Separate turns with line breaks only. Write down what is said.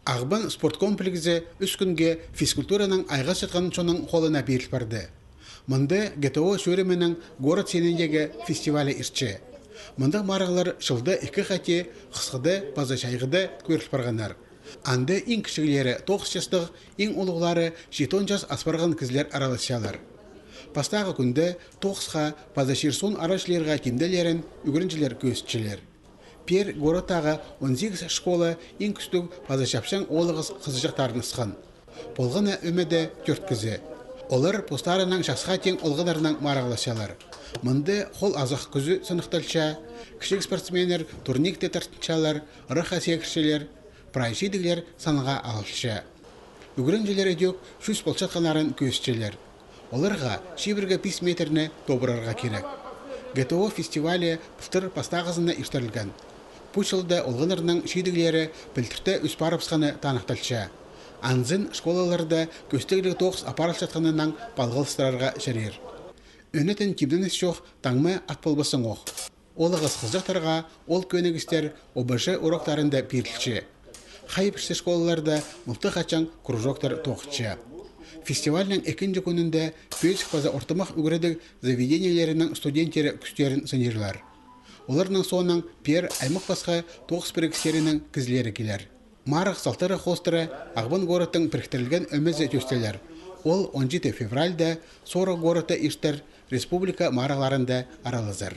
Ағбан спорт комплексе үс күнге физкультураның айға шыққан соның қолына беріліп барды. Мұнда ГТО сөременің город сенендегі фестивалі ирче. Мұнда марағылар шылды екі қате қысқыды, база шайғыды көріліп барғанар. Анды ең кішігілері 9 жастық, ең ұлығылары 7 жас аспарған кізлер араласялар. Пастағы күнді 9-ға база шерсон арашылерға кемделерін үгірінчілер көзітчілер. Пер городтағы 18 школа ең күстік база шапшаң олығыз қызыжақтарын ысқан. Болғана өмеді 4 кізі. Олар постарының шасқа тең олғыдарынан марағыласялар. Мұнды қол азақ күзі сынықталша, кішік спортсменер турникте тартыншалар, рыха секіршелер, прайшидігілер санға алшы. Үгірінжелер өдек 100 болшатқанарын көзчелер. Оларға шибірге 5 метріне добырарға керек. ГТО фестивалі бұфтыр пастағызына иштірілген. Пучылда олғынырның шидігілері білтірті үс барыпсқаны танықталша. Анзын школаларда көстегілі 9 апарылшатқанынан балғылыстырарға жәрер. Өнетін кемдініс жоқ таңмы атпылбысын оқ. Олығыз қызжақтарға ол көнігістер обыжы уроктарында берілші. Хайпішті школаларда мұлты қачан кружоктар тоқытшы. Фестивальның екінші күнінде пөйсік база ортымақ үгіреді заведениелерінің студенттері күстерін сынерлар. Оларның соның пер аймақ басқа 9 бірікстерінің кізлері келер. Марық салтары қостыры Ағбан городтың біріктірілген өмізі төстелер. Ол 17 февральда 40 городта иштер республика марағларында аралызыр.